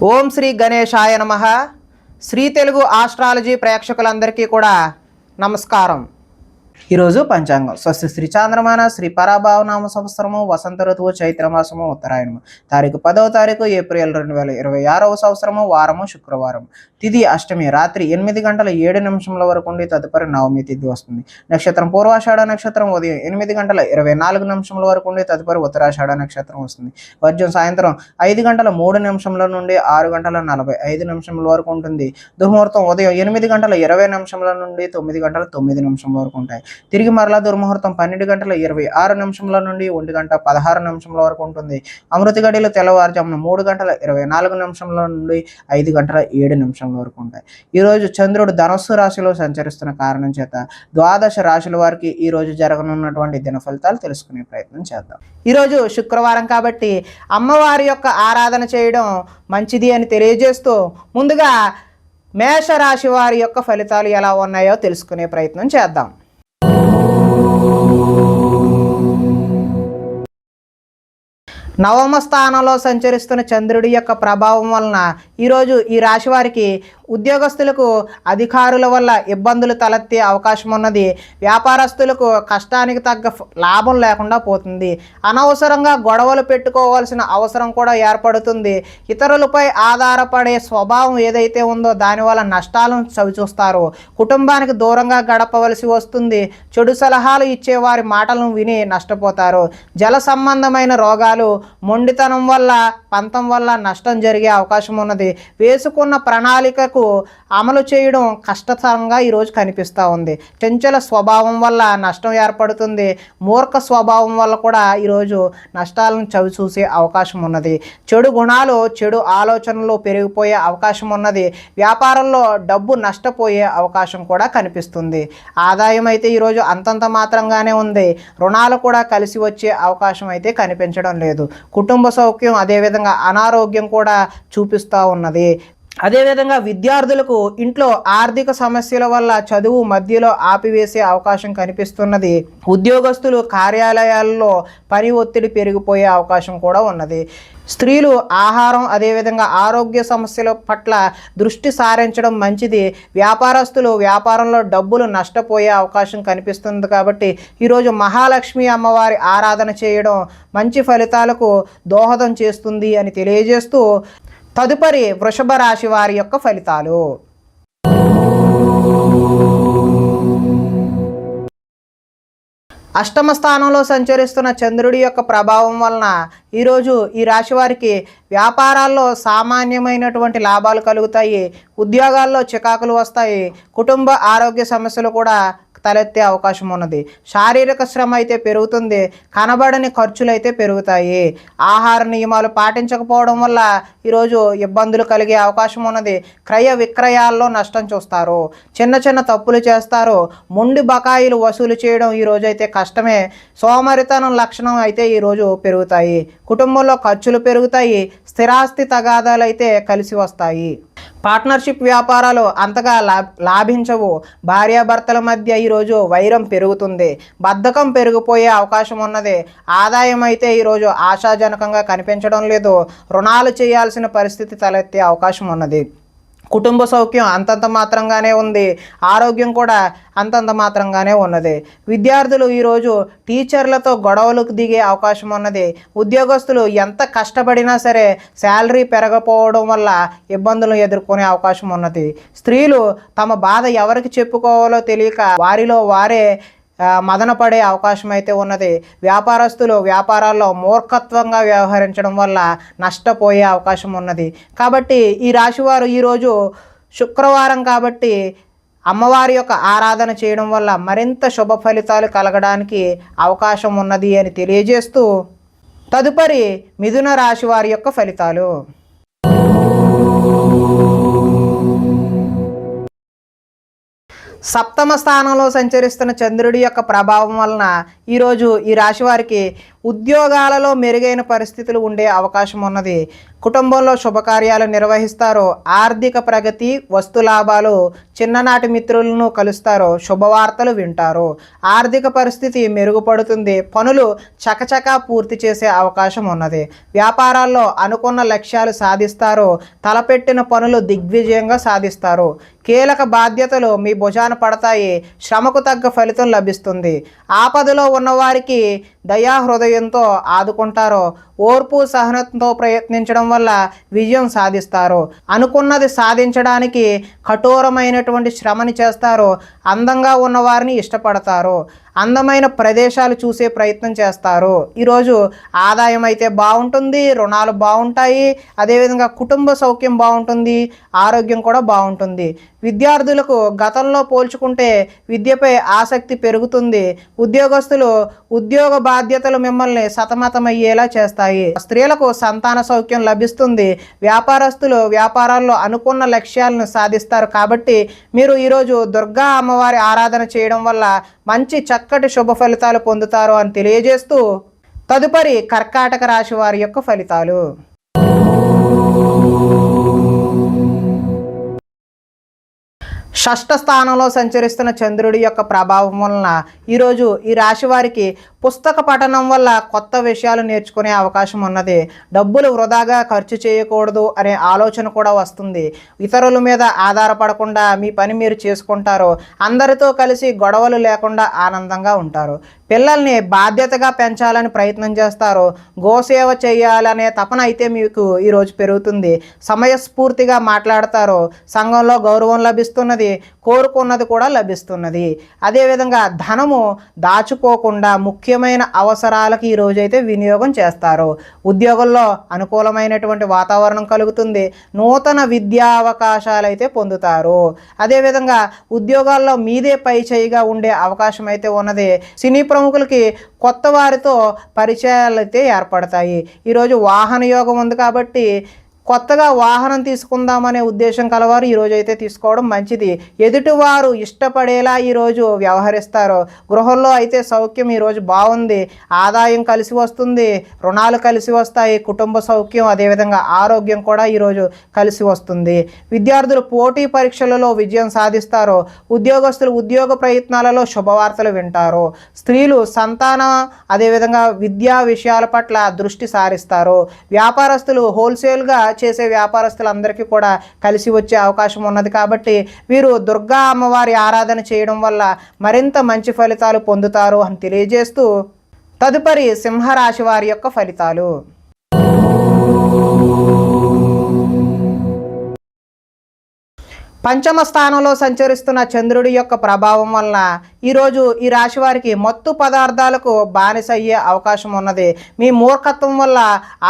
ఓం శ్రీ గణేశాయ నమః. శ్రీ తెలుగు ఆస్ట్రాలజీ ప్రేక్షకులందరికీ కూడా నమస్కారం. ఈరోజు పంచాంగం స్వస్తి శ్రీ చాంద్రమాన శ్రీ పరాభావనామ సంవత్సరము వసంత ఋతువు చైత్రమాసము ఉత్తరాయణము తారీఖు 10వ తారీఖు ఏప్రిల్ 2026వ సంవత్సరము వారము శుక్రవారం. తిథి అష్టమి రాత్రి 8:07 వరకు ఉండి తదుపరి నవమి తిథి వస్తుంది. నక్షత్రం పూర్వాషాఢ నక్షత్రం ఉదయం 8:24 వరకు ఉండి తదుపరి ఉత్తరాషాఢ నక్షత్రం వస్తుంది. వర్జం సాయంత్రం 5:03 నుండి 6:45 వరకు ఉంటుంది. దుర్ముహూర్తం ఉదయం 8:20 నుండి 9:09 వరకు ఉంటాయి. తిరిగి మరలా దుర్ముహూర్తం 12:26 నుండి 1:16 వరకు ఉంటుంది. అమృత గడియలు తెల్లవారుజామున 3:24 నుండి 5:07 వరకు ఉంటాయి. ఈరోజు చంద్రుడు ధనస్సు రాశిలో సంచరిస్తున్న కారణం చేత ద్వాదశ రాశుల వారికి ఈ రోజు జరగనున్నటువంటి దిన ఫలితాలు తెలుసుకునే ప్రయత్నం చేద్దాం. ఈరోజు శుక్రవారం కాబట్టి అమ్మవారి యొక్క ఆరాధన చేయడం మంచిది అని తెలియజేస్తూ ముందుగా మేషరాశి వారి యొక్క ఫలితాలు ఎలా ఉన్నాయో తెలుసుకునే ప్రయత్నం చేద్దాం. నవమ స్థానంలో సంచరిస్తున్న చంద్రుడి యొక్క ప్రభావం వలన ఈరోజు ఈ రాశి వారికి ఉద్యోగస్తులకు అధికారుల వల్ల ఇబ్బందులు తలెత్తే అవకాశం ఉన్నది. వ్యాపారస్తులకు కష్టానికి తగ్గ లాభం లేకుండా పోతుంది. అనవసరంగా గొడవలు పెట్టుకోవాల్సిన అవసరం కూడా ఏర్పడుతుంది. ఇతరులపై ఆధారపడే స్వభావం ఏదైతే ఉందో దానివల్ల నష్టాలను చవిచూస్తారు. కుటుంబానికి దూరంగా గడపవలసి వస్తుంది. చెడు సలహాలు ఇచ్చే వారి మాటలను విని నష్టపోతారు. జల సంబంధమైన రోగాలు, మొండితనం వల్ల, పంతం వల్ల నష్టం జరిగే అవకాశం ఉన్నది. వేసుకున్న ప్రణాళికకు అమలు చేయడం కష్టతరంగా ఈరోజు కనిపిస్తూ ఉంది. చంచల స్వభావం వల్ల నష్టం ఏర్పడుతుంది. మూర్ఖ స్వభావం వల్ల కూడా ఈరోజు నష్టాలను చవిచూసే అవకాశం ఉన్నది. చెడు గుణాలు, చెడు ఆలోచనలు పెరిగిపోయే అవకాశం ఉన్నది. వ్యాపారంలో డబ్బు నష్టపోయే అవకాశం కూడా కనిపిస్తుంది. ఆదాయం అయితే ఈరోజు అంతంత మాత్రంగానే ఉంది. రుణాలు కూడా కలిసి వచ్చే అవకాశం అయితే కనిపించడం లేదు. కుటుంబ సౌఖ్యం అదేవిధంగా అనారోగ్యం కూడా చూపిస్తూ ఉన్నది. అదేవిధంగా విద్యార్థులకు ఇంట్లో ఆర్థిక సమస్యల వల్ల చదువు మధ్యలో ఆపివేసే అవకాశం కనిపిస్తున్నది. ఉద్యోగస్తులు కార్యాలయాల్లో పని ఒత్తిడి పెరిగిపోయే అవకాశం కూడా ఉన్నది. స్త్రీలు ఆహారం అదేవిధంగా ఆరోగ్య సమస్యల పట్ల దృష్టి సారించడం మంచిది. వ్యాపారస్తులు వ్యాపారంలో డబ్బులు నష్టపోయే అవకాశం కనిపిస్తుంది. కాబట్టి ఈరోజు మహాలక్ష్మి అమ్మవారి ఆరాధన చేయడం మంచి ఫలితాలకు దోహదం చేస్తుంది అని తెలియజేస్తూ తదుపరి వృషభ రాశి వారి యొక్క ఫలితాలు. అష్టమ స్థానంలో సంచరిస్తున్న చంద్రుడి యొక్క ప్రభావం వలన ఈరోజు ఈ రాశి వారికి వ్యాపారాల్లో సామాన్యమైనటువంటి లాభాలు కలుగుతాయి. ఉద్యోగాల్లో చికాకులు వస్తాయి. కుటుంబ ఆరోగ్య సమస్యలు కూడా తలెత్తే అవకాశం ఉన్నది. శారీరక శ్రమ అయితే పెరుగుతుంది. కనబడని ఖర్చులు అయితే పెరుగుతాయి. ఆహార నియమాలు పాటించకపోవడం వల్ల ఈరోజు ఇబ్బందులు కలిగే అవకాశం ఉన్నది. క్రయ విక్రయాల్లో నష్టం చూస్తారు. చిన్న చిన్న తప్పులు చేస్తారు. మొండి బకాయిలు వసూలు చేయడం ఈరోజు అయితే కష్టమే. సోమరితనం లక్షణం అయితే ఈరోజు పెరుగుతాయి. కుటుంబంలో ఖర్చులు పెరుగుతాయి. స్థిరాస్తి తగాదాలు అయితే కలిసి వస్తాయి. పార్ట్నర్షిప్ వ్యాపారాలు అంతగా లాభించవు. భార్యాభర్తల మధ్య ఈరోజు వైరం పెరుగుతుంది. బద్ధకం పెరిగిపోయే అవకాశం ఉన్నది. ఆదాయం అయితే ఈరోజు ఆశాజనకంగా కనిపించడం లేదు. రుణాలు చేయాల్సిన పరిస్థితి తలెత్తే అవకాశం ఉన్నది. కుటుంబ సౌఖ్యం అంతంత మాత్రంగానే ఉంది. ఆరోగ్యం కూడా అంతంత మాత్రంగానే ఉన్నది. విద్యార్థులు ఈరోజు టీచర్లతో గొడవలకు దిగే అవకాశం ఉన్నది. ఉద్యోగస్తులు ఎంత కష్టపడినా సరే శాలరీ పెరగకపోవడం వల్ల ఇబ్బందులు ఎదుర్కొనే అవకాశం ఉన్నది. స్త్రీలు తమ బాధ ఎవరికి చెప్పుకోవాలో తెలియక వారిలో వారే మదన పడే అవకాశం అయితే ఉన్నది. వ్యాపారస్తులు వ్యాపారాల్లో మూర్ఖత్వంగా వ్యవహరించడం వల్ల నష్టపోయే అవకాశం ఉన్నది. కాబట్టి ఈ రాశివారు ఈరోజు శుక్రవారం కాబట్టి అమ్మవారి యొక్క ఆరాధన చేయడం వల్ల మరింత శుభ ఫలితాలు కలగడానికి అవకాశం ఉన్నది అని తెలియజేస్తూ తదుపరి మిథున రాశి వారి యొక్క ఫలితాలు. సప్తమ స్థానంలో సంచరిస్తున్న చంద్రుడి యొక్క ప్రభావం వలన ఈరోజు ఈ రాశి వారికి ఉద్యోగాలలో మెరుగైన పరిస్థితులు ఉండే అవకాశం ఉన్నది. కుటుంబంలో శుభకార్యాలు నిర్వహిస్తారు. ఆర్థిక ప్రగతి, వస్తు లాభాలు, చిన్ననాటి మిత్రులను కలుస్తారు. శుభవార్తలు వింటారు. ఆర్థిక పరిస్థితి మెరుగుపడుతుంది. పనులు చకచకా పూర్తి చేసే అవకాశం ఉన్నది. వ్యాపారాల్లో అనుకున్న లక్ష్యాలు సాధిస్తారు. తలపెట్టిన పనులు దిగ్విజయంగా సాధిస్తారు. కీలక బాధ్యతలు మీ భుజాన పడతాయి. శ్రమకు తగ్గ ఫలితం లభిస్తుంది. ఆపదలో ఉన్నవారికి దయాహృదయంతో ఆదుకుంటారు. ఓర్పు సహనంతో ప్రయత్నించడం వల్ల విజయం సాధిస్తారు. అనుకున్నది సాధించడానికి కఠోరమైనటువంటి శ్రమని చేస్తారు. అందంగా ఉన్నవారిని ఇష్టపడతారు. అందమైన ప్రదేశాలు చూసే ప్రయత్నం చేస్తారు. ఈరోజు ఆదాయం అయితే బాగుంటుంది. రుణాలు బాగుంటాయి. అదేవిధంగా కుటుంబ సౌఖ్యం బాగుంటుంది. ఆరోగ్యం కూడా బాగుంటుంది. విద్యార్థులకు గతంలో పోల్చుకుంటే విద్యపై ఆసక్తి పెరుగుతుంది. ఉద్యోగస్తులు ఉద్యోగ బాధ్యతలు మిమ్మల్ని సతమతమయ్యేలా చేస్తాయి. స్త్రీలకు సంతాన సౌఖ్యం లభిస్తుంది. వ్యాపారస్తులు వ్యాపారాల్లో అనుకున్న లక్ష్యాలను సాధిస్తారు. కాబట్టి మీరు ఈరోజు దుర్గా అమ్మవారి ఆరాధన చేయడం వల్ల మంచి చక్కటి శుభ ఫలితాలు పొందుతారు అని తెలియజేస్తూ తదుపరి కర్కాటక రాశి వారి యొక్క ఫలితాలు. షష్ఠ స్థానంలో సంచరిస్తున్న చంద్రుడి యొక్క ప్రభావం వలన ఈరోజు ఈ రాశి వారికి పుస్తక పఠనం వల్ల కొత్త విషయాలు నేర్చుకునే అవకాశం ఉన్నది. డబ్బులు వృధాగా ఖర్చు చేయకూడదు అనే ఆలోచన కూడా వస్తుంది. ఇతరుల మీద ఆధారపడకుండా మీ పని మీరు చేసుకుంటారు. అందరితో కలిసి గొడవలు లేకుండా ఆనందంగా ఉంటారు. పిల్లల్ని బాధ్యతగా పెంచాలని ప్రయత్నం చేస్తారు. గోసేవ చేయాలనే తపన అయితే మీకు ఈరోజు పెరుగుతుంది. సమయస్ఫూర్తిగా మాట్లాడతారు. సంఘంలో గౌరవం లభిస్తున్నది. కోరుకున్నది కూడా లభిస్తున్నది. అదేవిధంగా ధనము దాచుకోకుండా ముఖ్యమైన అవసరాలకు ఈరోజైతే వినియోగం చేస్తారు. ఉద్యోగంలో అనుకూలమైనటువంటి వాతావరణం కలుగుతుంది. నూతన విద్యా అవకాశాలు అయితే పొందుతారు. అదేవిధంగా ఉద్యోగాల్లో మీదే పై చేయిగా ఉండే అవకాశం అయితే ఉన్నది. సినీ ప్రముఖులకి కొత్త వారితో పరిచయాలు అయితే ఏర్పడతాయి. ఈరోజు వాహన యోగం ఉంది కాబట్టి కొత్తగా వాహనం తీసుకుందామనే ఉద్దేశం కలవారు ఈరోజు అయితే తీసుకోవడం మంచిది. ఎదుటివారు ఇష్టపడేలా ఈరోజు వ్యవహరిస్తారు. గృహంలో అయితే సౌఖ్యం ఈరోజు బాగుంది. ఆదాయం కలిసి వస్తుంది. రుణాలు కలిసి వస్తాయి. కుటుంబ సౌఖ్యం అదేవిధంగా ఆరోగ్యం కూడా ఈరోజు కలిసి వస్తుంది. విద్యార్థులు పోటీ పరీక్షలలో విజయం సాధిస్తారు. ఉద్యోగస్తులు ఉద్యోగ ప్రయత్నాలలో శుభవార్తలు వింటారు. స్త్రీలు సంతానం అదేవిధంగా విద్యా విషయాల పట్ల దృష్టి సారిస్తారు. వ్యాపారస్తులు హోల్సేల్గా చేసే వ్యాపారస్తులందరికీ కూడా కలిసి వచ్చే అవకాశం ఉన్నది. కాబట్టి వీరు దుర్గా అమ్మవారి ఆరాధన చేయడం వల్ల మరింత మంచి ఫలితాలు పొందుతారు అని తెలియజేస్తూ తదుపరి సింహరాశి వారి యొక్క ఫలితాలు. పంచమ స్థానంలో సంచరిస్తున్న చంద్రుడి యొక్క ప్రభావం వలన ఈరోజు ఈ రాశి వారికి మత్తు పదార్థాలకు బానిస అయ్యే అవకాశం ఉన్నది. మీ మూర్ఖత్వం వల్ల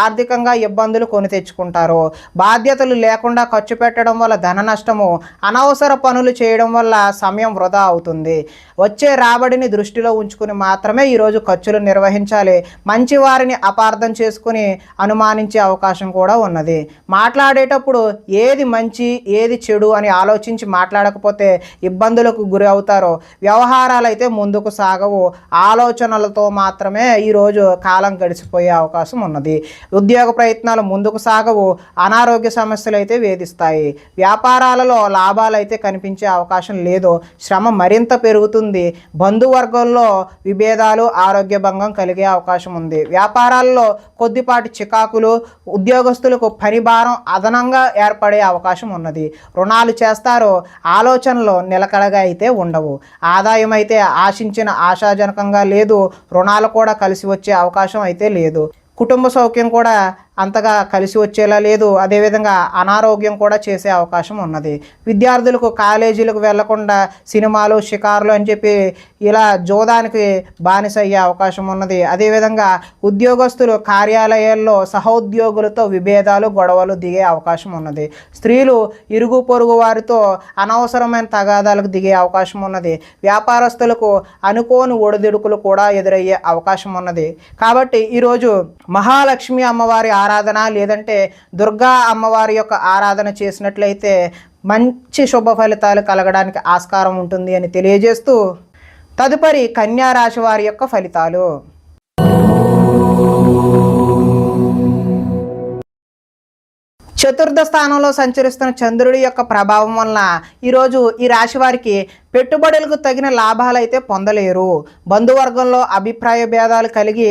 ఆర్థికంగా ఇబ్బందులు కొని తెచ్చుకుంటారు. బాధ్యతలు లేకుండా ఖర్చు పెట్టడం వల్ల ధన నష్టము, అనవసర పనులు చేయడం వల్ల సమయం వృధా అవుతుంది. వచ్చే రాబడిని దృష్టిలో ఉంచుకుని మాత్రమే ఈరోజు ఖర్చులు నిర్వహించాలి. మంచి వారిని అపార్థం చేసుకుని అనుమానించే అవకాశం కూడా ఉన్నది. మాట్లాడేటప్పుడు ఏది మంచి ఏది చెడు అని ఆలోచించి మాట్లాడకపోతే ఇబ్బందులకు గురి అవుతారు. వ్యవహారాలు అయితే ముందుకు సాగవు. ఆలోచనలతో మాత్రమే ఈరోజు కాలం గడిచిపోయే అవకాశం ఉన్నది. ఉద్యోగ ప్రయత్నాలు ముందుకు సాగవు. అనారోగ్య సమస్యలు అయితే వేధిస్తాయి. వ్యాపారాలలో లాభాలు అయితే కనిపించే అవకాశం లేదు. శ్రమ మరింత పెరుగుతుంది. బంధువర్గంలో విభేదాలు, ఆరోగ్య భంగం కలిగే అవకాశం ఉంది. వ్యాపారాల్లో కొద్దిపాటి చికాకులు, ఉద్యోగస్తులకు పని భారం అదనంగా ఏర్పడే అవకాశం ఉన్నది. రుణాలు చేస్తారో ఆలోచనలు నిలకడగా అయితే ఉండవు. ఆదాయం అయితే ఆశించిన ఆశాజనకంగా లేదు. రుణాలు కూడా కలిసి వచ్చే అవకాశం అయితే లేదు. కుటుంబ సౌఖ్యం కూడా అంతగా కలిసి వచ్చేలా లేదు. అదేవిధంగా అనారోగ్యం కూడా చేసే అవకాశం ఉన్నది. విద్యార్థులకు కాలేజీలకు వెళ్లకుండా సినిమాలు, షికారులు అని చెప్పి ఇలా జోదానికి బానిస అయ్యే అవకాశం ఉన్నది. అదేవిధంగా ఉద్యోగస్తులు కార్యాలయాల్లో సహోద్యోగులతో విభేదాలు, గొడవలు దిగే అవకాశం ఉన్నది. స్త్రీలు ఇరుగు పొరుగు వారితో అనవసరమైన తగాదాలకు దిగే అవకాశం ఉన్నది. వ్యాపారస్తులకు అనుకోని ఒడిదుడుకులు కూడా ఎదురయ్యే అవకాశం ఉన్నది. కాబట్టి ఈరోజు మహాలక్ష్మి అమ్మవారి ఆరాధన లేదంటే దుర్గా అమ్మవారి యొక్క ఆరాధన చేసినట్లయితే మంచి శుభ ఫలితాలు కలగడానికి ఆస్కారం ఉంటుంది అని తెలియజేస్తూ తదుపరి కన్యా రాశి వారి యొక్క ఫలితాలు. చతుర్థ స్థానంలో సంచరిస్తున్న చంద్రుడి యొక్క ప్రభావం వలన ఈరోజు ఈ రాశి వారికి పెట్టుబడులకు తగిన లాభాలు అయితే పొందలేరు. బంధువర్గంలో అభిప్రాయ భేదాలు కలిగి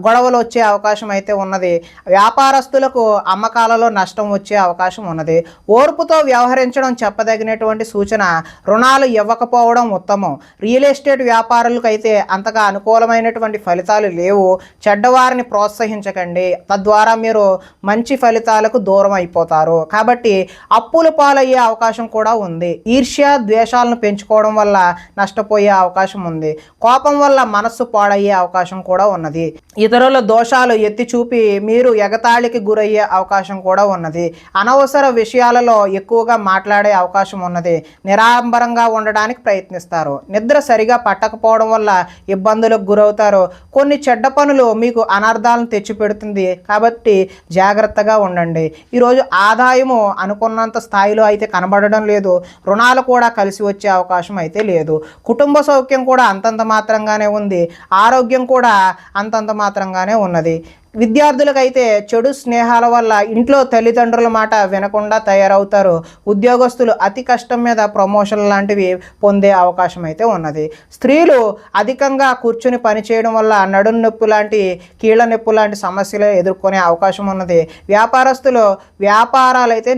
గొడవలు వచ్చే అవకాశం అయితే ఉన్నది. వ్యాపారస్తులకు అమ్మకాలలో నష్టం వచ్చే అవకాశం ఉన్నది. ఓర్పుతో వ్యవహరించడం చెప్పదగినటువంటి సూచన. రుణాలు ఇవ్వకపోవడం ఉత్తమం. రియల్ ఎస్టేట్ వ్యాపారులకు అయితే అంతగా అనుకూలమైనటువంటి ఫలితాలు లేవు. చెడ్డవారిని ప్రోత్సహించకండి, తద్వారా మీరు మంచి ఫలితాలకు దూరం అయిపోతారు. కాబట్టి అప్పుల పాలయ్యే అవకాశం కూడా ఉంది. ఈర్ష్య ద్వేషాలను పెంచుకోవడం వల్ల నష్టపోయే అవకాశం ఉంది. కోపం వల్ల మనస్సు పాడయ్యే అవకాశం కూడా ఉన్నది. ఇతరుల దోషాలు ఎత్తి చూపి మీరు ఎగతాళికి గురయ్యే అవకాశం కూడా ఉన్నది. అనవసర విషయాలలో ఎక్కువగా మాట్లాడే అవకాశం ఉన్నది. నిరాడంబరంగా ఉండడానికి ప్రయత్నిస్తారు. నిద్ర సరిగా పట్టకపోవడం వల్ల ఇబ్బందులకు గురవుతారు. కొన్ని చెడ్డ పనులు మీకు అనర్థాలను తెచ్చిపెడుతుంది. కాబట్టి జాగ్రత్తగా ఉండండి. ఈరోజు ఆదాయము అనుకున్నంత స్థాయిలో అయితే కనబడడం లేదు. రుణాలు కూడా కలిసి వచ్చే అవకాశం అయితే లేదు. కుటుంబ సౌఖ్యం కూడా అంతంత మాత్రంగానే ఉంది. ఆరోగ్యం కూడా అంతంత మాత్రంగానే ఉన్నది. విద్యార్థులకైతే చెడు స్నేహాల వల్ల ఇంట్లో తల్లిదండ్రుల మాట వినకుండా తయారవుతారు. ఉద్యోగస్తులు అతి కష్టం మీద ప్రమోషన్ లాంటివి పొందే అవకాశం అయితే ఉన్నది. స్త్రీలు అధికంగా కూర్చుని పనిచేయడం వల్ల నడుం నొప్పి లాంటి కీళ్ళ నొప్పి లాంటి సమస్యలు ఎదుర్కొనే అవకాశం ఉన్నది. వ్యాపారస్తులు వ్యాపారాలు అయితే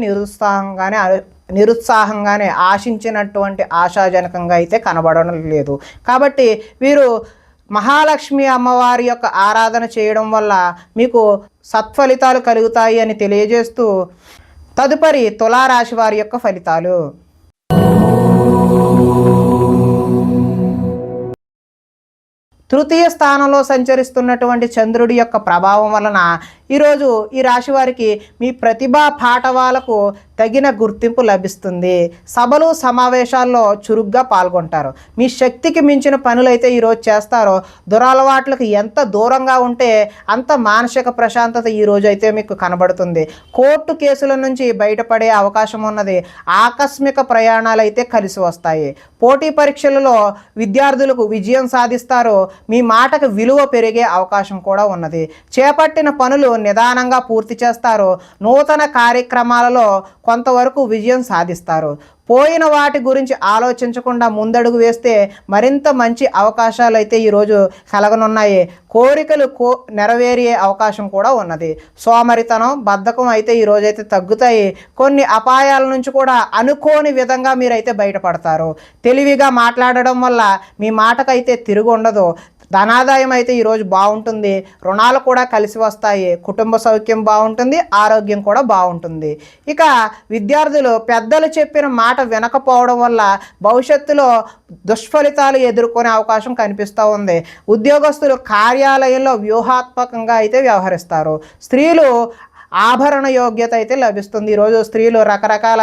నిరుత్సాహంగానే ఆశించినటువంటి ఆశాజనకంగా అయితే కనబడడం లేదు. కాబట్టి వీరు మహాలక్ష్మి అమ్మవారి యొక్క ఆరాధన చేయడం వల్ల మీకు సత్ఫలితాలు కలుగుతాయి అని తెలియజేస్తూ తదుపరి తులారాశి వారి యొక్క ఫలితాలు. తృతీయ స్థానంలో సంచరిస్తున్నటువంటి చంద్రుడి యొక్క ప్రభావం వలన ఈరోజు ఈ రాశి వారికి మీ ప్రతిభా పాఠవాలకు తగిన గుర్తింపు లభిస్తుంది. సభలు సమావేశాల్లో చురుగ్గా పాల్గొంటారు. మీ శక్తికి మించిన పనులైతే ఈరోజు చేస్తారో. దురలవాట్లకు ఎంత దూరంగా ఉంటే అంత మానసిక ప్రశాంతత ఈరోజు అయితే మీకు కనబడుతుంది. కోర్టు కేసుల నుంచి బయటపడే అవకాశం ఉన్నది. ఆకస్మిక ప్రయాణాలు అయితే కలిసి వస్తాయి. పోటీ పరీక్షలలో విద్యార్థులకు విజయం సాధిస్తారు. మీ మాటకు విలువ పెరిగే అవకాశం కూడా ఉన్నది. చేపట్టిన పనులు నిదానంగా పూర్తి చేస్తారు. నూతన కార్యక్రమాలలో కొంతవరకు విజయం సాధిస్తారు. పోయిన వాటి గురించి ఆలోచించకుండా ముందడుగు వేస్తే మరింత మంచి అవకాశాలు అయితే ఈరోజు కలగనున్నాయి. కోరికలు నెరవేరే అవకాశం కూడా ఉన్నది. సోమరితనం బద్ధకం అయితే ఈరోజైతే తగ్గుతాయి. కొన్ని అపాయాల నుంచి కూడా అనుకోని విధంగా మీరైతే బయటపడతారు. తెలివిగా మాట్లాడడం వల్ల మీ మాటకైతే తిరుగు ఉండదు. ధనాదాయం అయితే ఈరోజు బాగుంటుంది. రుణాలు కూడా కలిసి వస్తాయి. కుటుంబ సౌఖ్యం బాగుంటుంది. ఆరోగ్యం కూడా బాగుంటుంది. ఇక విద్యార్థులు పెద్దలు చెప్పిన మాట వినకపోవడం వల్ల భవిష్యత్తులో దుష్ఫలితాలు ఎదుర్కొనే అవకాశం కనిపిస్తూ ఉంది. ఉద్యోగస్తులు కార్యాలయంలో వ్యూహాత్మకంగా అయితే వ్యవహరిస్తారు. స్త్రీలు ఆభరణ యోగ్యత అయితే లభిస్తుంది. ఈరోజు స్త్రీలు రకరకాల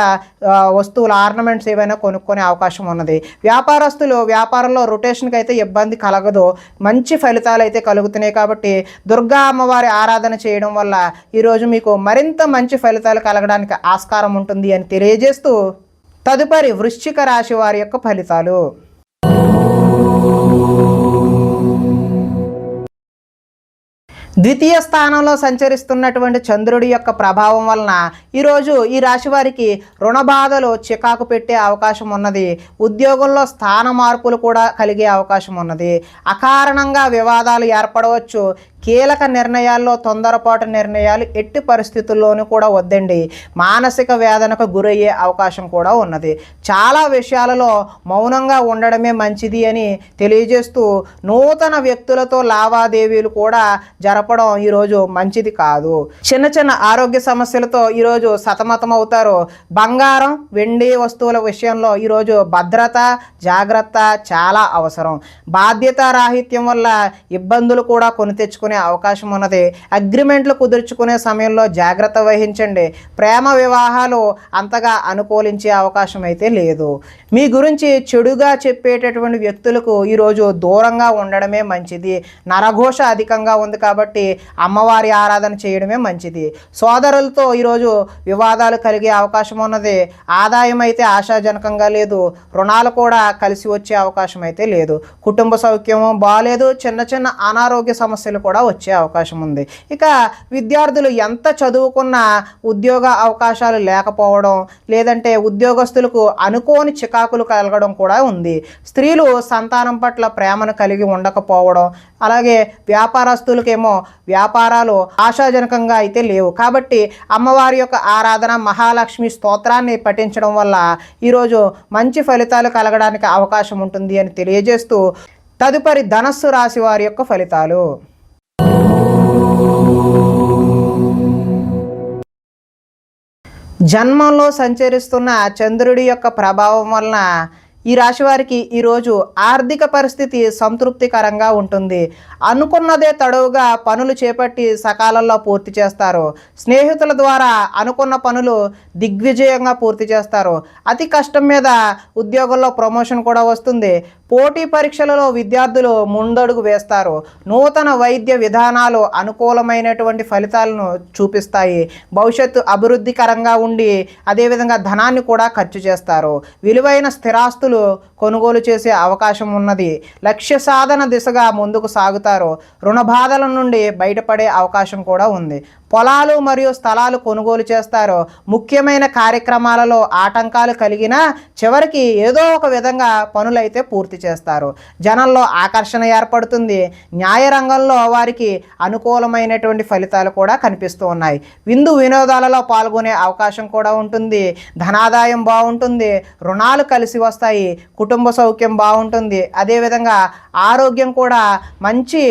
వస్తువులు ఆర్నమెంట్స్ ఏవైనా కొనుక్కునే అవకాశం ఉన్నది. వ్యాపారస్తులు వ్యాపారంలో రొటేషన్కి అయితే ఇబ్బంది కలగదు. మంచి ఫలితాలు అయితే కలుగుతున్నాయి. కాబట్టి దుర్గా అమ్మవారి ఆరాధన చేయడం వల్ల ఈరోజు మీకు మరింత మంచి ఫలితాలు కలగడానికి ఆస్కారం ఉంటుంది అని తెలియజేస్తూ తదుపరి వృశ్చిక రాశి వారి యొక్క ఫలితాలు. ద్వితీయ స్థానంలో సంచరిస్తున్నటువంటి చంద్రుడి యొక్క ప్రభావం వలన ఈరోజు ఈ రాశి వారికి రుణ బాధలు చికాకు పెట్టే అవకాశం ఉన్నది. ఉద్యోగంలో స్థాన మార్పులు కూడా కలిగే అవకాశం ఉన్నది. అకారణంగా వివాదాలు ఏర్పడవచ్చు. కీలక నిర్ణయాల్లో తొందరపాటు నిర్ణయాలు ఎట్టి పరిస్థితుల్లోనూ కూడా వద్దండి. మానసిక వేదనకు గురయ్యే అవకాశం కూడా ఉన్నది. చాలా విషయాలలో మౌనంగా ఉండడమే మంచిది అని తెలియజేస్తూ నూతన వ్యక్తులతో లావాదేవీలు కూడా జరపడం ఈరోజు మంచిది కాదు. చిన్న చిన్న ఆరోగ్య సమస్యలతో ఈరోజు సతమతం అవుతారు. బంగారం వెండి వస్తువుల విషయంలో ఈరోజు భద్రత జాగ్రత్త చాలా అవసరం. బాధ్యత రాహిత్యం వల్ల ఇబ్బందులు కూడా కొని తెచ్చుకునే తెచ్చుకునే అవకాశం ఉన్నది. అగ్రిమెంట్లు కుదుర్చుకునే సమయంలో జాగ్రత్త వహించండి. ప్రేమ వివాహాలు అంతగా అనుకూలించే అవకాశం అయితే లేదు. మీ గురించి చెడుగా చెప్పేటటువంటి వ్యక్తులకు ఈరోజు దూరంగా ఉండడమే మంచిది. నరఘోష అధికంగా ఉంది కాబట్టి అమ్మవారి ఆరాధన చేయడమే మంచిది. సోదరులతో ఈరోజు వివాదాలు కలిగే అవకాశం ఉన్నది. ఆదాయం అయితే ఆశాజనకంగా లేదు. రుణాలు కూడా కలిసి వచ్చే అవకాశం అయితే లేదు. కుటుంబ సౌఖ్యము బాలేదు. చిన్న చిన్న అనారోగ్య సమస్యలు కూడా వచ్చే అవకాశం ఉంది. ఇక విద్యార్థులు ఎంత చదువుకున్నా ఉద్యోగ అవకాశాలు లేకపోవడం, లేదంటే ఉద్యోగస్తులకు అనుకోని చికాకులు కలగడం కూడా ఉంది. స్త్రీలు సంతానం పట్ల ప్రేమను కలిగి ఉండకపోవడం, అలాగే వ్యాపారస్తులకేమో వ్యాపారాలు ఆశాజనకంగా అయితే లేవు. కాబట్టి అమ్మవారి యొక్క ఆరాధన, మహాలక్ష్మి స్తోత్రాన్ని పఠించడం వల్ల ఈరోజు మంచి ఫలితాలు కలగడానికి అవకాశం ఉంటుంది అని తెలియజేస్తూ తదుపరి ధనస్సు రాశి వారి యొక్క ఫలితాలు. జన్మంలో సంచరిస్తున్న చంద్రుడి యొక్క ప్రభావం వలన ఈ రాశి వారికి ఈరోజు ఆర్థిక పరిస్థితి సంతృప్తికరంగా ఉంటుంది. అనుకున్నదే తడవుగా పనులు చేపట్టి సకాలంలో పూర్తి చేస్తారు. స్నేహితుల ద్వారా అనుకున్న పనులు దిగ్విజయంగా పూర్తి చేస్తారు. అతి కష్టం మీద ఉద్యోగంలో ప్రమోషన్ కూడా వస్తుంది. పోటీ పరీక్షలలో విద్యార్థులు ముందడుగు వేస్తారు. నూతన వైద్య విధానాలు అనుకూలమైనటువంటి ఫలితాలను చూపిస్తాయి. భవిష్యత్తు అభివృద్ధికరంగా ఉండి అదేవిధంగా ధనాన్ని కూడా ఖర్చు చేస్తారు. విలువైన స్థిరాస్తులు కొనుగోలు చేసే అవకాశం ఉన్నది. లక్ష్య సాధన దిశగా ముందుకు సాగుతారు. రుణ బాధల నుండి బయటపడే అవకాశం కూడా ఉంది. పొలాలు మరియు స్థలాలు కొనుగోలు చేస్తారు. ముఖ్యమైన కార్యక్రమాలలో ఆటంకాలు కలిగినా చివరికి ఏదో ఒక విధంగా పనులైతే పూర్తి చేస్తారు. జనంలో ఆకర్షణ ఏర్పడుతుంది. న్యాయ రంగంలో వారికి అనుకూలమైనటువంటి ఫలితాలు కూడా కనిపిస్తూ ఉన్నాయి. విందు వినోదాలలో పాల్గొనే అవకాశం కూడా ఉంటుంది. ధనాదాయం బాగుంటుంది. రుణాలు కలిసి వస్తాయి. కుటుంబ సౌఖ్యం బాగుంటుంది. అదేవిధంగా ఆరోగ్యం కూడా మంచి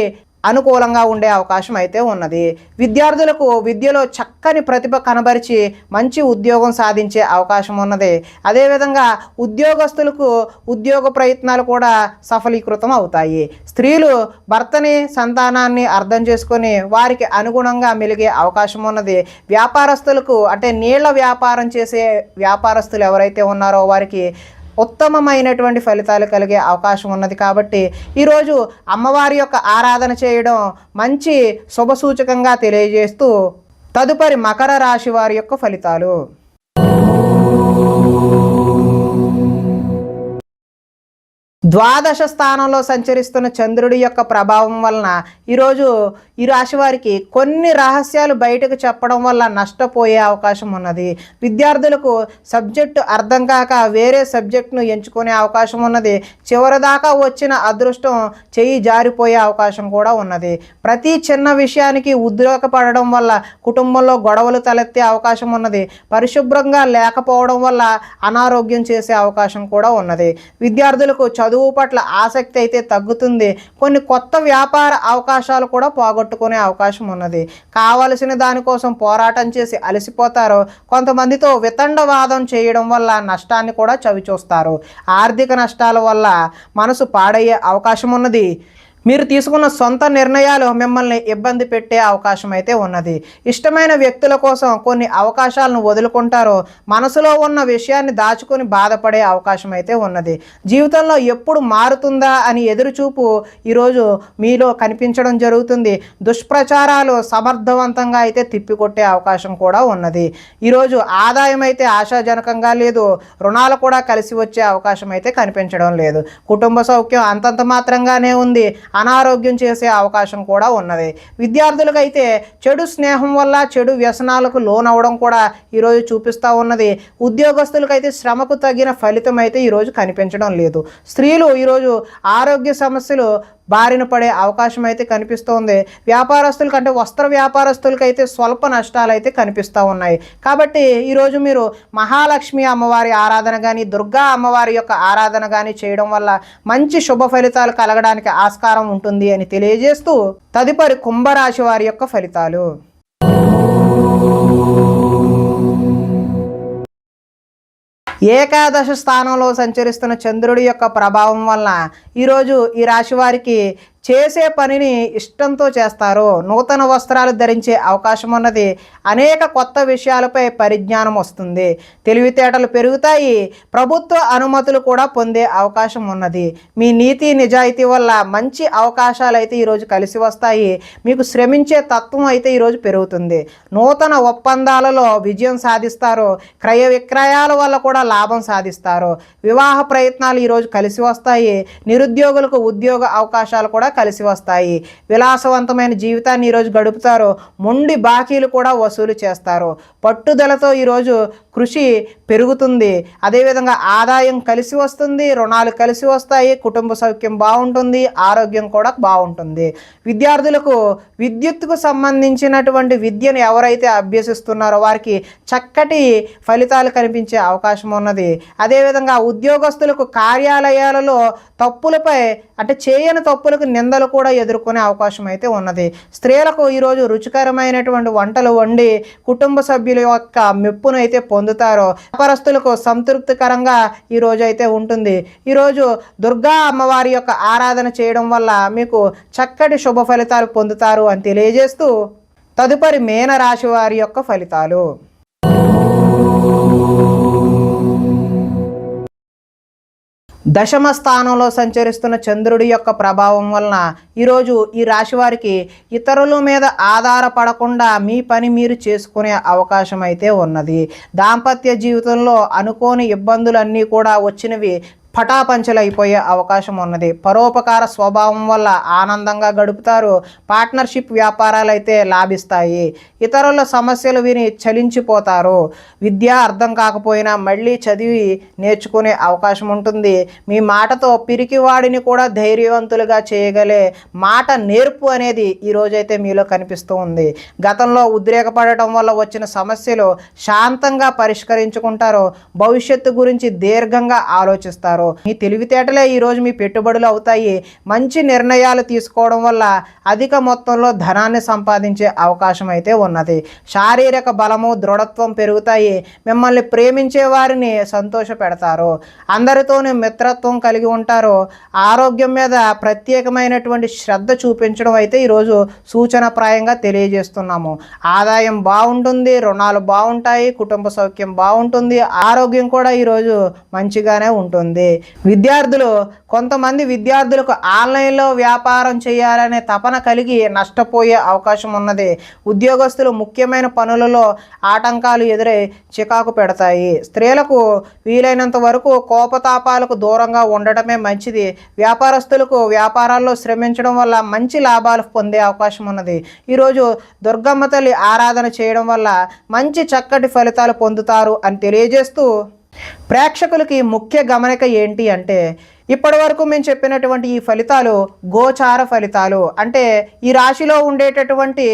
అనుకూలంగా ఉండే అవకాశం అయితే ఉన్నది. విద్యార్థులకు విద్యలో చక్కని ప్రతిభ కనబరిచి మంచి ఉద్యోగం సాధించే అవకాశం ఉన్నది. అదేవిధంగా ఉద్యోగస్తులకు ఉద్యోగ ప్రయత్నాలు కూడా సఫలీకృతం అవుతాయి. స్త్రీలు భర్తని, సంతానాన్ని అర్థం చేసుకొని వారికి అనుగుణంగా మెలిగే అవకాశం ఉన్నది. వ్యాపారస్తులకు అంటే నీళ్ల వ్యాపారం చేసే వ్యాపారస్తులు ఎవరైతే ఉన్నారో వారికి ఉత్తమమైనటువంటి ఫలితాలు కలిగే అవకాశం ఉన్నది. కాబట్టి ఈరోజు అమ్మవారి యొక్క ఆరాధన చేయడం మంచి శుభసూచకంగా తెలియజేస్తూ తదుపరి మకర రాశి వారి యొక్క ఫలితాలు. ద్వాదశ స్థానంలో సంచరిస్తున్న చంద్రుడి యొక్క ప్రభావం వలన ఈరోజు ఈ రాశి వారికి కొన్ని రహస్యాలు బయటకు చెప్పడం వల్ల నష్టపోయే అవకాశం ఉన్నది. విద్యార్థులకు సబ్జెక్టు అర్థం కాక వేరే సబ్జెక్టును ఎంచుకునే అవకాశం ఉన్నది. చివరిదాకా వచ్చిన అదృష్టం చెయ్యి జారిపోయే అవకాశం కూడా ఉన్నది. ప్రతి చిన్న విషయానికి ఉద్రేకపడడం వల్ల కుటుంబంలో గొడవలు తలెత్తే అవకాశం ఉన్నది. పరిశుభ్రంగా లేకపోవడం వల్ల అనారోగ్యం చేసే అవకాశం కూడా ఉన్నది. విద్యార్థులకు చదువు పట్ల ఆసక్తి అయితే తగ్గుతుంది. కొన్ని కొత్త వ్యాపార అవకాశాలు కూడా పోగొట్టుకునే అవకాశం ఉన్నది. కావలసిన దానికోసం పోరాటం చేసి అలసిపోతారు. కొంతమందితో వితండవాదం చేయడం వల్ల నష్టాన్ని కూడా చవిచూస్తారు. ఆర్థిక నష్టాల వల్ల మనసు పాడయ్యే అవకాశం ఉన్నది. మీరు తీసుకున్న సొంత నిర్ణయాలు మిమ్మల్ని ఇబ్బంది పెట్టే అవకాశం అయితే ఉన్నది. ఇష్టమైన వ్యక్తుల కోసం కొన్ని అవకాశాలను వదులుకుంటారు. మనసులో ఉన్న విషయాన్ని దాచుకొని బాధపడే అవకాశం అయితే ఉన్నది. జీవితంలో ఎప్పుడు మారుతుందా అని ఎదురుచూపు ఈరోజు మీలో కనిపించడం జరుగుతుంది. దుష్ప్రచారాలు సమర్థవంతంగా అయితే తిప్పికొట్టే అవకాశం కూడా ఉన్నది. ఈరోజు ఆదాయం అయితే ఆశాజనకంగా లేదు. రుణాలు కూడా కలిసి వచ్చే అవకాశం అయితే కనిపించడం లేదు. కుటుంబ సౌఖ్యం అంతంత మాత్రంగానే ఉంది. అనారోగ్యం చేసే అవకాశం కూడా ఉన్నది. విద్యార్థులకైతే చెడు స్నేహం వల్ల చెడు వ్యసనాలకు లోనవడం కూడా ఈరోజు చూపిస్తూ ఉన్నది. ఉద్యోగస్తులకైతే శ్రమకు తగిన ఫలితం అయితే ఈరోజు కనిపించడం లేదు. స్త్రీలు ఈరోజు ఆరోగ్య సమస్యలు బారిన పడే అవకాశం అయితే కనిపిస్తోంది. వ్యాపారస్తుల కంటే వస్త్ర వ్యాపారస్తులకైతే స్వల్ప నష్టాలు అయితే కనిపిస్తూ ఉన్నాయి. కాబట్టి ఈరోజు మీరు మహాలక్ష్మి అమ్మవారి ఆరాధన కానీ దుర్గా అమ్మవారి యొక్క ఆరాధన కానీ చేయడం వల్ల మంచి శుభ ఫలితాలు కలగడానికి ఆస్కారం ఉంటుంది అని తెలియజేస్తూ తదుపరి కుంభరాశి వారి యొక్క ఫలితాలు. ఏకాదశ స్థానంలో సంచరిస్తున్న చంద్రుడి యొక్క ప్రభావం వలన ఈరోజు ఈ రాశి వారికి చేసే పనిని ఇష్టంతో చేస్తారు. నూతన వస్త్రాలు ధరించే అవకాశం ఉన్నది. అనేక కొత్త విషయాలపై పరిజ్ఞానం వస్తుంది. తెలివితేటలు పెరుగుతాయి. ప్రభుత్వ అనుమతులు కూడా పొందే అవకాశం ఉన్నది. మీ నీతి నిజాయితీ వల్ల మంచి అవకాశాలు అయితే ఈరోజు కలిసి వస్తాయి. మీకు శ్రమించే తత్వం అయితే ఈరోజు పెరుగుతుంది. నూతన ఒప్పందాలలో విజయం సాధిస్తారు. క్రయ విక్రయాల వల్ల కూడా లాభం సాధిస్తారు. వివాహ ప్రయత్నాలు ఈరోజు కలిసి వస్తాయి. నిరుద్యోగులకు ఉద్యోగ అవకాశాలు కూడా కలిసి వస్తాయి. విలాసవంతమైన జీవితాన్ని ఈరోజు గడుపుతారు. మొండి బాకీలు కూడా వసూలు చేస్తారు. పట్టుదలతో ఈరోజు కృషి పెరుగుతుంది. అదేవిధంగా ఆదాయం కలిసి వస్తుంది. రుణాలు కలిసి వస్తాయి. కుటుంబ సౌఖ్యం బాగుంటుంది. ఆరోగ్యం కూడా బాగుంటుంది. విద్యార్థులకు విద్యుత్తుకు సంబంధించినటువంటి విద్యను ఎవరైతే అభ్యసిస్తున్నారో వారికి చక్కటి ఫలితాలు కనిపించే అవకాశం ఉన్నది. అదేవిధంగా ఉద్యోగస్తులకు కార్యాలయాలలో తప్పులపై అంటే చేయని తప్పులకు నిందలు కూడా ఎదుర్కొనే అవకాశం అయితే ఉన్నది. స్త్రీలకు ఈరోజు రుచికరమైనటువంటి వంటలు వండి కుటుంబ సభ్యుల యొక్క మెప్పును అయితే పొందుతారు. వ్యాపారస్తులకు సంతృప్తికరంగా ఈరోజు అయితే ఉంటుంది. ఈరోజు దుర్గా అమ్మవారి యొక్క ఆరాధన చేయడం వల్ల మీకు చక్కటి శుభ ఫలితాలు పొందుతారు అని తెలియజేస్తూ తదుపరి మీనరాశి వారి యొక్క ఫలితాలు. దశమ స్థానంలో సంచరిస్తున్న చంద్రుడి యొక్క ప్రభావం వలన ఈరోజు ఈ రాశి వారికి ఇతరుల మీద ఆధారపడకుండా మీ పని మీరు చేసుకునే అవకాశం అయితే ఉన్నది. దాంపత్య జీవితంలో అనుకోని ఇబ్బందులన్నీ కూడా వచ్చినవి పటాపంచలైపోయే అవకాశం ఉన్నది. పరోపకార స్వభావం వల్ల ఆనందంగా గడుపుతారు. పార్ట్నర్షిప్ వ్యాపారాలు అయితే లాభిస్తాయి. ఇతరుల సమస్యలు విని చలించిపోతారు. విద్య అర్థం కాకపోయినా మళ్ళీ చదివి నేర్చుకునే అవకాశం ఉంటుంది. మీ మాటతో పిరికివాడిని కూడా ధైర్యవంతులుగా చేయగలే మాట నేర్పు అనేది ఈరోజైతే మీలో కనిపిస్తూ ఉంది. గతంలో ఉద్రేకపడటం వల్ల వచ్చిన సమస్యలు శాంతంగా పరిష్కరించుకుంటారు. భవిష్యత్తు గురించి దీర్ఘంగా ఆలోచిస్తారు. మీ తెలివితేటలే ఈరోజు మీ పెట్టుబడులు అవుతాయి. మంచి నిర్ణయాలు తీసుకోవడం వల్ల అధిక మొత్తంలో ధనాన్ని సంపాదించే అవకాశం అయితే ఉన్నది. శారీరక బలము దృఢత్వం పెరుగుతాయి. మిమ్మల్ని ప్రేమించే వారిని సంతోష పెడతారు. అందరితోనూ మిత్రత్వం కలిగి ఉంటారు. ఆరోగ్యం మీద ప్రత్యేకమైనటువంటి శ్రద్ధ చూపించడం అయితే ఈరోజు సూచనప్రాయంగా తెలియజేస్తున్నాము. ఆదాయం బాగుంటుంది. రుణాలు బాగుంటాయి. కుటుంబ సౌఖ్యం బాగుంటుంది. ఆరోగ్యం కూడా ఈరోజు మంచిగానే ఉంటుంది. కొంతమంది విద్యార్థులకు ఆన్లైన్లో వ్యాపారం చేయాలనే తపన కలిగి నష్టపోయే అవకాశం ఉన్నది. ఉద్యోగస్తులు ముఖ్యమైన పనులలో ఆటంకాలు ఎదురై చికాకు పెడతాయి. స్త్రీలకు వీలైనంత వరకు కోపతాపాలకు దూరంగా ఉండటమే మంచిది. వ్యాపారస్తులకు వ్యాపారాల్లో శ్రమించడం వల్ల మంచి లాభాలు పొందే అవకాశం ఉన్నది. ఈరోజు దుర్గమ్మ తల్లి ఆరాధన చేయడం వల్ల మంచి చక్కటి ఫలితాలు పొందుతారు అని తెలియజేస్తూ ప్రేక్షకులకి ముఖ్య గమనిక ఏంటి అంటే ఇప్పటి వరకు మేము చెప్పినటువంటి ఈ ఫలితాలు గోచార ఫలితాలు అంటే ఈ రాశిలో ఉండేటటువంటి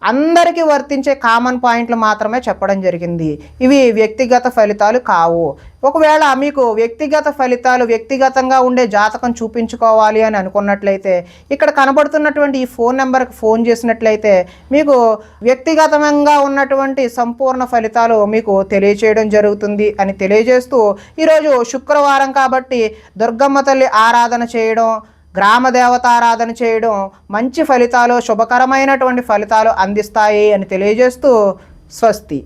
అందరికీ వర్తించే కామన్ పాయింట్లు మాత్రమే చెప్పడం జరిగింది. ఇవి వ్యక్తిగత ఫలితాలు కావు. ఒకవేళ మీకు వ్యక్తిగత ఫలితాలు వ్యక్తిగతంగా ఉండే జాతకం చూపించుకోవాలి అని అనుకున్నట్లయితే ఇక్కడ కనబడుతున్నటువంటి ఈ ఫోన్ నెంబర్కి ఫోన్ చేసినట్లయితే మీకు వ్యక్తిగతంగా ఉన్నటువంటి సంపూర్ణ ఫలితాలు మీకు తెలియచేయడం జరుగుతుంది అని తెలియజేస్తూ ఈరోజు శుక్రవారం కాబట్టి దుర్గమ్మ తల్లి ఆరాధన చేయడం, గ్రామ దేవతారాధన చేయడం మంచి ఫలితాలు శుభకరమైనటువంటి ఫలితాలు అందిస్తాయి అని తెలియజేస్తూ స్వస్తి.